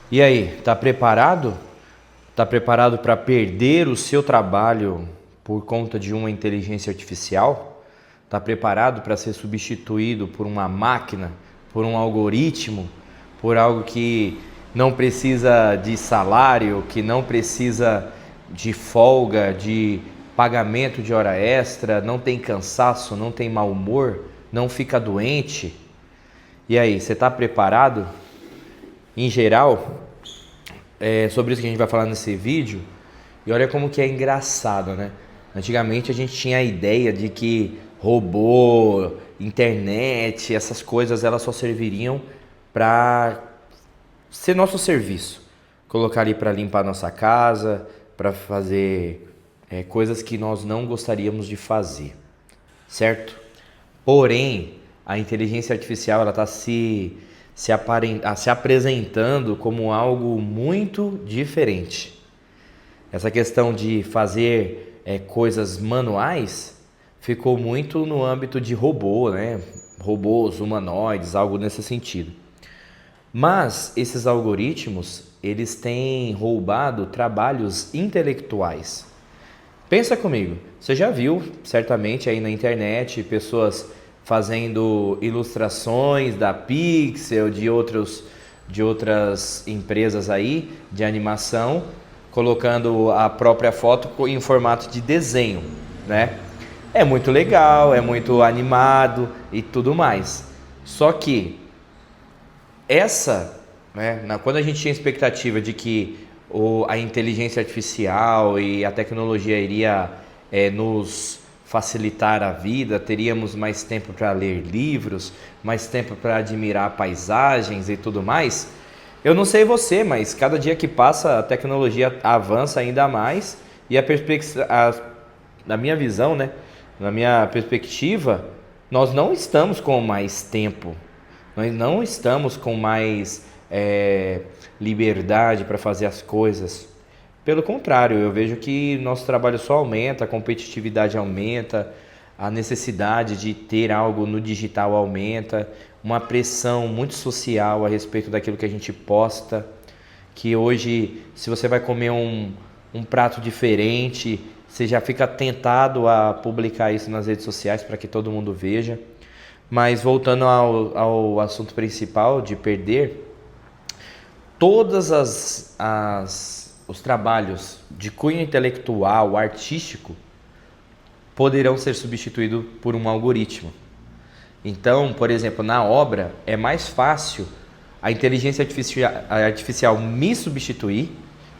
E aí, tá preparado? Tá preparado para perder o seu trabalho por conta de uma inteligência artificial? Tá preparado para ser substituído por uma máquina, por um algoritmo, por algo que não precisa de salário, que não precisa de folga, de pagamento de hora extra, não tem cansaço, não tem mau humor, não fica doente? E aí, você está preparado? Em geral, é sobre isso que a gente vai falar nesse vídeo. E olha como que é engraçado, né? Antigamente a gente tinha a ideia de que robô, internet, essas coisas elas só serviriam para ser nosso serviço. Colocar ali para limpar nossa casa, para fazer coisas que nós não gostaríamos de fazer, certo? Porém, a inteligência artificial ela está se apresentando como algo muito diferente. Essa questão de fazer coisas manuais ficou muito no âmbito de robô, né? Robôs, humanoides, algo nesse sentido. Mas esses algoritmos, eles têm roubado trabalhos intelectuais. Pensa comigo, você já viu certamente aí na internet pessoas fazendo ilustrações da Pixel, de outras empresas aí de animação, colocando a própria foto em formato de desenho, né? É muito legal, é muito animado e tudo mais. Só que quando a gente tinha expectativa de que a inteligência artificial e a tecnologia iria nos facilitar a vida, teríamos mais tempo para ler livros, mais tempo para admirar paisagens e tudo mais. Eu não sei você, mas cada dia que passa a tecnologia avança ainda mais e na minha visão, né, na minha perspectiva, nós não estamos com mais tempo. Nós não estamos com mais liberdade para fazer as coisas. Pelo contrário, eu vejo que nosso trabalho só aumenta, a competitividade aumenta, a necessidade de ter algo no digital aumenta, uma pressão muito social a respeito daquilo que a gente posta, que hoje, se você vai comer um prato diferente, você já fica tentado a publicar isso nas redes sociais para que todo mundo veja. Mas voltando ao assunto principal de perder, todas os trabalhos de cunho intelectual, artístico, poderão ser substituídos por um algoritmo. Então, por exemplo, na obra é mais fácil a inteligência artificial me substituir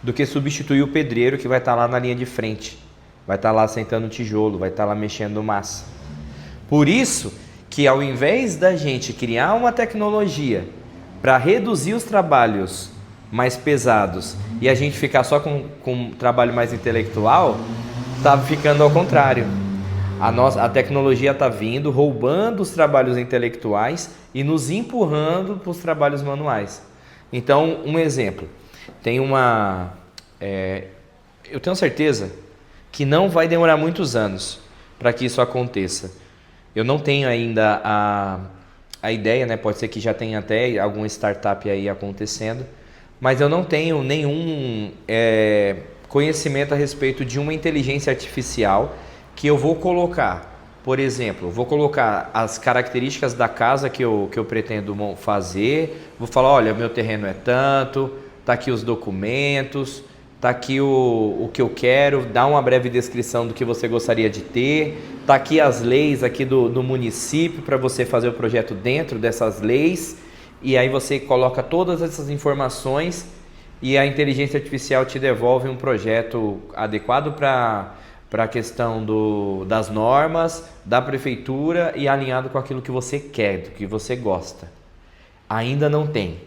do que substituir o pedreiro que vai estar lá na linha de frente, vai estar lá sentando tijolo, vai estar lá mexendo massa. Por isso que ao invés da gente criar uma tecnologia para reduzir os trabalhos mais pesados e a gente ficar só com um trabalho mais intelectual, está ficando ao contrário. A tecnologia está vindo, roubando os trabalhos intelectuais e nos empurrando para os trabalhos manuais. Então, um exemplo. Eu tenho certeza que não vai demorar muitos anos para que isso aconteça. Eu não tenho ainda a ideia, né? Pode ser que já tenha até alguma startup aí acontecendo, mas eu não tenho nenhum conhecimento a respeito de uma inteligência artificial que eu vou colocar. Por exemplo, vou colocar as características da casa que eu pretendo fazer, vou falar, olha, meu terreno é tanto, tá aqui os documentos, tá aqui o que eu quero, dá uma breve descrição do que você gostaria de ter, tá aqui as leis aqui do município para você fazer o projeto dentro dessas leis, e aí você coloca todas essas informações e a inteligência artificial te devolve um projeto adequado para a questão das normas, da prefeitura e alinhado com aquilo que você quer, do que você gosta. Ainda não tem,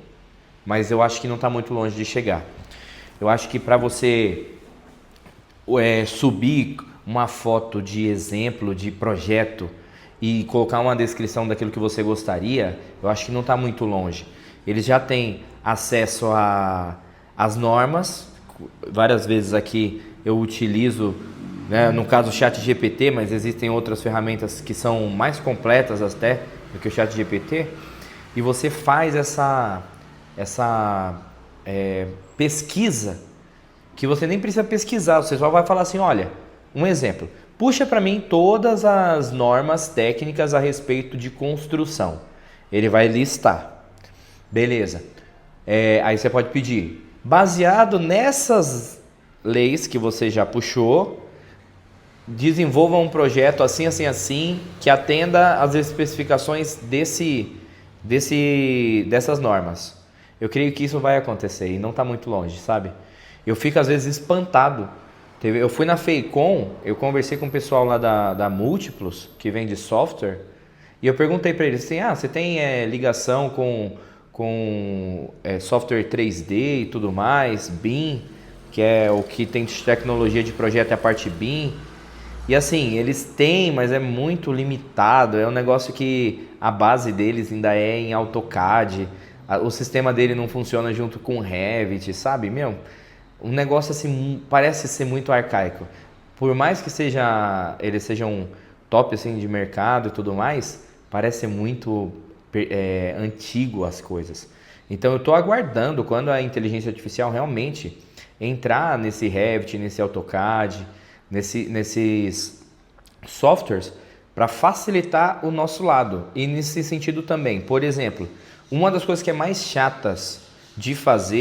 mas eu acho que não está muito longe de chegar. Eu acho que para você subir uma foto de exemplo, de projeto e colocar uma descrição daquilo que você gostaria, eu acho que não está muito longe. Eles já têm acesso às normas. Várias vezes aqui eu utilizo, né, no caso o ChatGPT, mas existem outras ferramentas que são mais completas até do que o ChatGPT, e você faz pesquisa que você nem precisa pesquisar, você só vai falar assim, olha, um exemplo, puxa para mim todas as normas técnicas a respeito de construção. Ele vai listar. Beleza. Aí você pode pedir, baseado nessas leis que você já puxou, desenvolva um projeto assim, assim, assim, que atenda às especificações dessas normas. Eu creio que isso vai acontecer e não está muito longe, sabe? Eu fico às vezes espantado. Eu fui na FEICOM, eu conversei com o pessoal lá da Múltiplos, que vende software, e eu perguntei para eles assim, você tem ligação com software 3D e tudo mais, BIM, que é o que tem de tecnologia de projeto, é a parte BIM. E assim, eles têm, mas é muito limitado, é um negócio que a base deles ainda é em AutoCAD, o sistema dele não funciona junto com o Revit, sabe? Um negócio assim, parece ser muito arcaico. Por mais que eles sejam top assim, de mercado e tudo mais, parece ser muito antigo as coisas. Então eu estou aguardando quando a inteligência artificial realmente entrar nesse Revit, nesse AutoCAD, nesses softwares para facilitar o nosso lado. E nesse sentido também, por exemplo, uma das coisas que é mais chatas de fazer,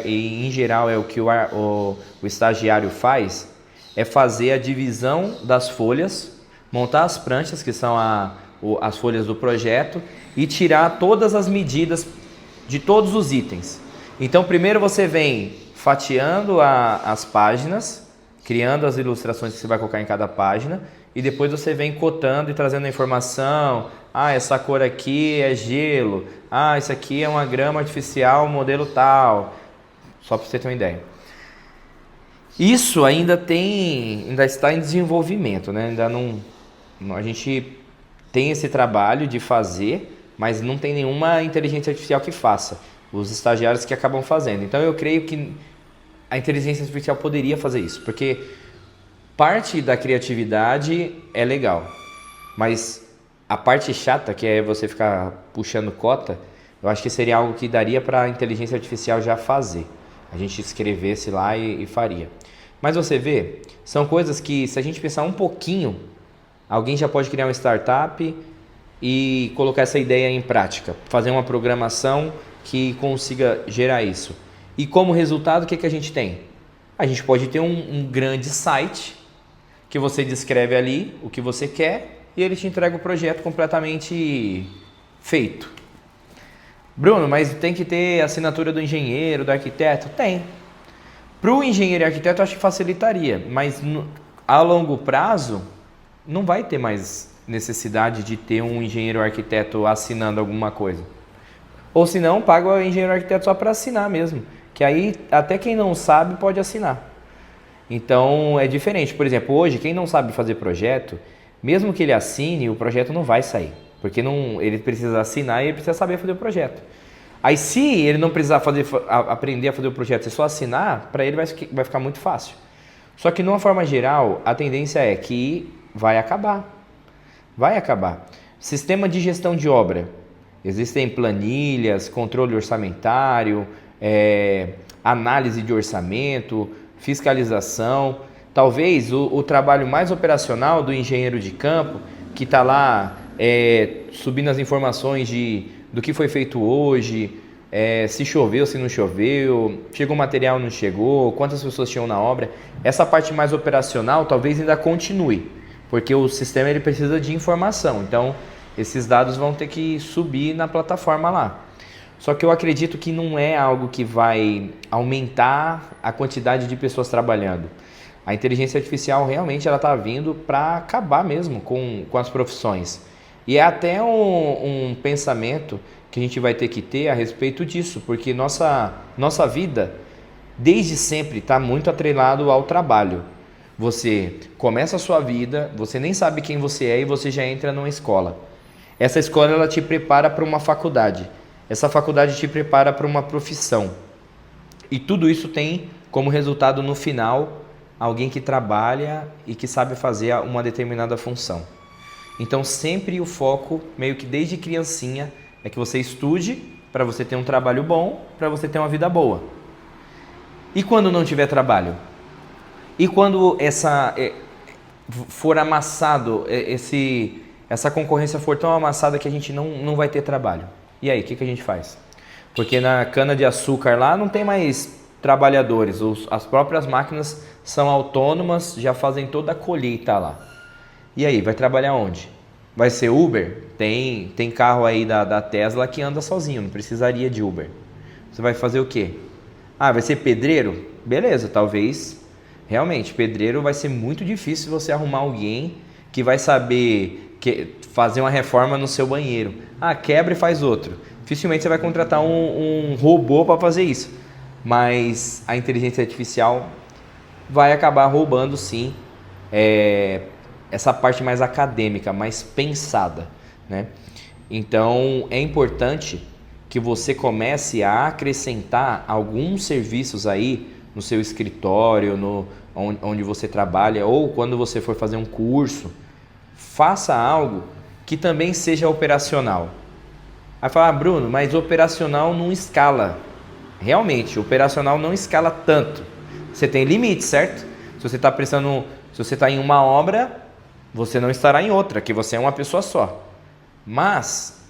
e em geral é o que o estagiário faz, é fazer a divisão das folhas, montar as pranchas, que são as folhas do projeto, e tirar todas as medidas de todos os itens. Então primeiro você vem fatiando as páginas, criando as ilustrações que você vai colocar em cada página, e depois você vem cotando e trazendo a informação. Essa cor aqui é gelo. Isso aqui é uma grama artificial modelo tal. Só para você ter uma ideia. Isso ainda está em desenvolvimento, né? A gente tem esse trabalho de fazer, mas não tem nenhuma inteligência artificial que faça. Os estagiários que acabam fazendo. Então eu creio que a inteligência artificial poderia fazer isso, porque parte da criatividade é legal, mas a parte chata, que é você ficar puxando cota, eu acho que seria algo que daria para a inteligência artificial já fazer. A gente escrevesse lá e faria. Mas você vê, são coisas que, se a gente pensar um pouquinho, alguém já pode criar uma startup e colocar essa ideia em prática, fazer uma programação que consiga gerar isso. E como resultado, o que a gente tem? A gente pode ter um grande site que você descreve ali o que você quer e ele te entrega o projeto completamente feito. Bruno, mas tem que ter assinatura do engenheiro, do arquiteto? Tem. Para o engenheiro e arquiteto eu acho que facilitaria, mas a longo prazo não vai ter mais necessidade de ter um engenheiro ou arquiteto assinando alguma coisa. Ou se não, paga o engenheiro ou arquiteto só para assinar mesmo. Que aí até quem não sabe pode assinar. Então é diferente. Por exemplo, hoje quem não sabe fazer projeto, mesmo que ele assine, o projeto não vai sair. Porque ele precisa assinar e ele precisa saber fazer o projeto. Aí se ele não precisar aprender a fazer o projeto e só assinar, para ele vai ficar muito fácil. Só que de uma forma geral, a tendência é que vai acabar. Vai acabar. Sistema de gestão de obra. Existem planilhas, controle orçamentário, análise de orçamento, fiscalização. Talvez o trabalho mais operacional do engenheiro de campo, que está lá subindo as informações do que foi feito hoje, se choveu, se não choveu, chegou material, não chegou, quantas pessoas tinham na obra. Essa parte mais operacional talvez ainda continue, porque o sistema ele precisa de informação. Então, esses dados vão ter que subir na plataforma lá. Só que eu acredito que não é algo que vai aumentar a quantidade de pessoas trabalhando. A inteligência artificial realmente ela está vindo para acabar mesmo com as profissões. E é até um pensamento que a gente vai ter que ter a respeito disso, porque nossa vida, desde sempre, está muito atrelado ao trabalho. Você começa a sua vida, você nem sabe quem você é e você já entra numa escola. Essa escola ela te prepara para uma faculdade. Essa faculdade te prepara para uma profissão. E tudo isso tem como resultado no final alguém que trabalha e que sabe fazer uma determinada função. Então sempre o foco, meio que desde criancinha, é que você estude para você ter um trabalho bom, para você ter uma vida boa. E quando não tiver trabalho? E quando for amassado, essa concorrência for tão amassada que a gente não vai ter trabalho? E aí, o que a gente faz? Porque na cana-de-açúcar lá não tem mais trabalhadores, as próprias máquinas são autônomas, já fazem toda a colheita lá. E aí, vai trabalhar onde? Vai ser Uber? Tem carro aí da Tesla que anda sozinho, não precisaria de Uber. Você vai fazer o quê? Ah, vai ser pedreiro? Beleza, talvez. Realmente, pedreiro vai ser muito difícil você arrumar alguém que vai saber fazer uma reforma no seu banheiro. Ah, quebra e faz outro. Dificilmente você vai contratar um robô para fazer isso. Mas a inteligência artificial vai acabar roubando, sim, essa parte mais acadêmica, mais pensada, né? Então, é importante que você comece a acrescentar alguns serviços aí no seu escritório, onde você trabalha, ou quando você for fazer um curso, faça algo que também seja operacional. Aí fala, Bruno, mas operacional não escala. Realmente, operacional não escala tanto. Você tem limite, certo? Se você está em uma obra, você não estará em outra, que você é uma pessoa só. Mas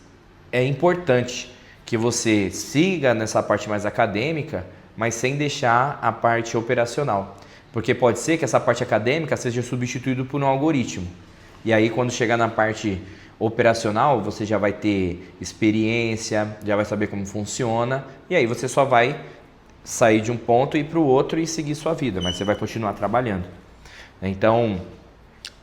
é importante que você siga nessa parte mais acadêmica, mas sem deixar a parte operacional. Porque pode ser que essa parte acadêmica seja substituída por um algoritmo. E aí, quando chegar na parte operacional, você já vai ter experiência, já vai saber como funciona, e aí você só vai sair de um ponto e ir para o outro e seguir sua vida, mas você vai continuar trabalhando. Então,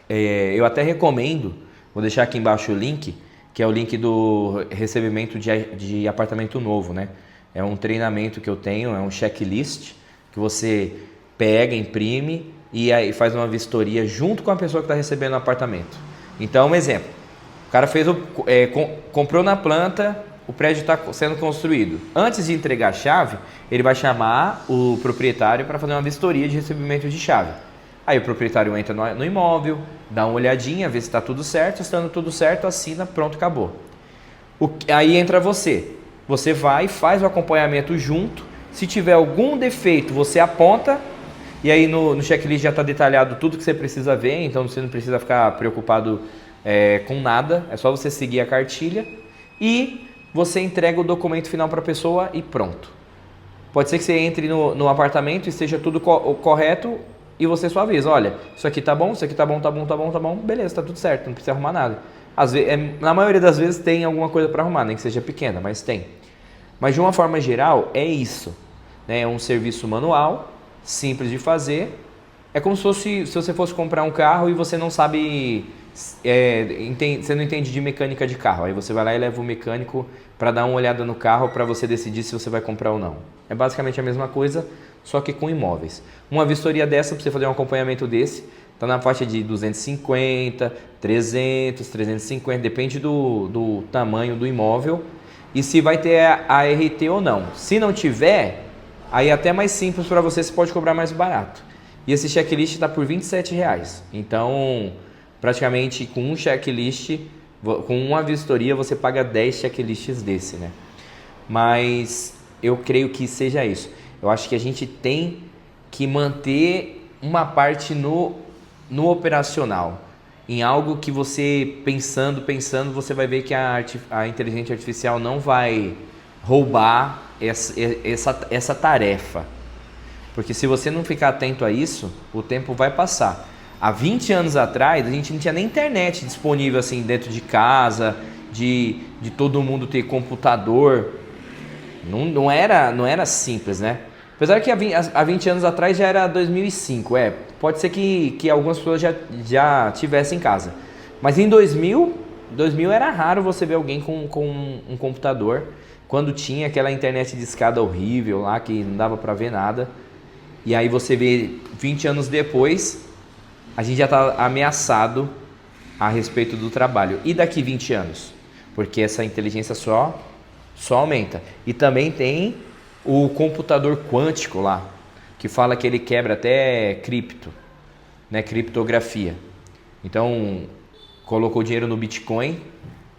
eu até recomendo, vou deixar aqui embaixo o link, que é o link do recebimento de apartamento novo, né? É um treinamento que eu tenho, é um checklist que você pega, imprime e aí faz uma vistoria junto com a pessoa que está recebendo o apartamento. Então, um exemplo, o cara comprou na planta, o prédio está sendo construído. Antes de entregar a chave, ele vai chamar o proprietário para fazer uma vistoria de recebimento de chave. Aí o proprietário entra no imóvel, dá uma olhadinha, vê se está tudo certo, estando tudo certo, assina, pronto, acabou. Aí entra você. Você vai, faz o acompanhamento junto. Se tiver algum defeito, você aponta. E aí no checklist já está detalhado tudo que você precisa ver. Então você não precisa ficar preocupado com nada. É só você seguir a cartilha. E você entrega o documento final para a pessoa e pronto. Pode ser que você entre no apartamento e esteja tudo correto. E você só avisa, olha, isso aqui tá bom, isso aqui tá bom, beleza, tá tudo certo, não precisa arrumar nada. Na maioria das vezes tem alguma coisa para arrumar, nem que seja pequena, mas tem. Mas de uma forma geral, é isso, né? É um serviço manual, simples de fazer. É como se você fosse comprar um carro e você não sabe, você não entende de mecânica de carro. Aí você vai lá e leva o mecânico para dar uma olhada no carro para você decidir se você vai comprar ou não. É basicamente a mesma coisa, só que com imóveis. Uma vistoria dessa, para você fazer um acompanhamento desse, está na faixa de 250, 300, 350, depende do tamanho do imóvel e se vai ter a ART ou não. Se não tiver, aí é até mais simples para você pode cobrar mais barato. E esse checklist está por R$27. Então, praticamente com um checklist, com uma vistoria, você paga 10 checklists desse, né? Mas eu creio que seja isso. Eu acho que a gente tem que manter uma parte no operacional, em algo que você pensando, você vai ver que a inteligência artificial não vai roubar essa tarefa. Porque se você não ficar atento a isso, o tempo vai passar. Há 20 anos atrás, a gente não tinha nem internet disponível assim dentro de casa, de todo mundo ter computador. Não era simples, né? Apesar que há 20 anos atrás já era 2005, pode ser que algumas pessoas já tivessem em casa. Mas em 2000 era raro você ver alguém com um computador, quando tinha aquela internet de escada horrível lá, que não dava para ver nada. E aí você vê 20 anos depois, a gente já está ameaçado a respeito do trabalho. E daqui 20 anos? Porque essa inteligência só aumenta. E também tem o computador quântico lá, que fala que ele quebra até cripto, né? Criptografia. Então, colocou dinheiro no Bitcoin,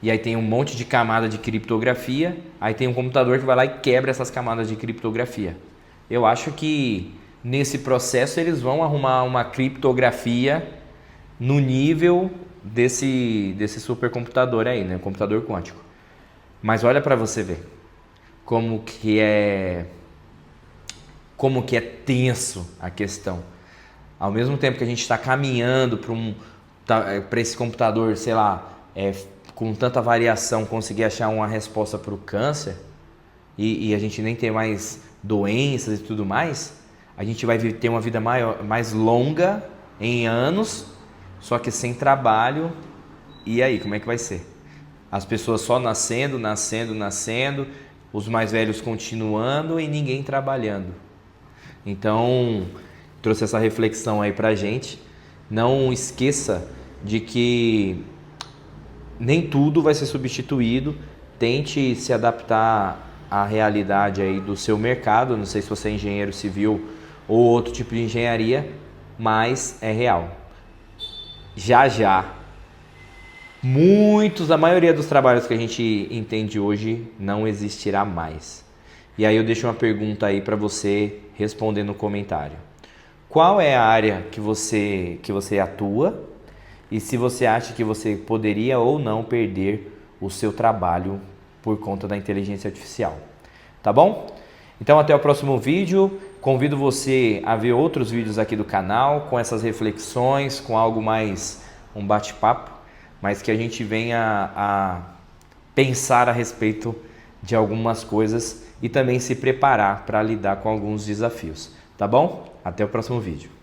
e aí tem um monte de camada de criptografia, aí tem um computador que vai lá e quebra essas camadas de criptografia. Eu acho que nesse processo eles vão arrumar uma criptografia no nível desse supercomputador aí, né? Computador quântico. Mas olha para você ver como que é tenso a questão. Ao mesmo tempo que a gente está caminhando para esse computador, sei lá, com tanta variação, conseguir achar uma resposta para o câncer, e a gente nem ter mais doenças e tudo mais, a gente vai ter uma vida mais longa em anos, só que sem trabalho. E aí, como é que vai ser? As pessoas só nascendo, os mais velhos continuando e ninguém trabalhando. Então, trouxe essa reflexão aí pra gente. Não esqueça de que nem tudo vai ser substituído. Tente se adaptar à realidade aí do seu mercado. Não sei se você é engenheiro civil ou outro tipo de engenharia, mas é real. Já, a maioria dos trabalhos que a gente entende hoje não existirá mais. E aí eu deixo uma pergunta aí para você responder no comentário. Qual é a área que você atua e se você acha que você poderia ou não perder o seu trabalho por conta da inteligência artificial? Tá bom? Então até o próximo vídeo. Convido você a ver outros vídeos aqui do canal com essas reflexões, com algo mais um bate-papo, mas que a gente venha a pensar a respeito de algumas coisas e também se preparar para lidar com alguns desafios. Tá bom? Até o próximo vídeo.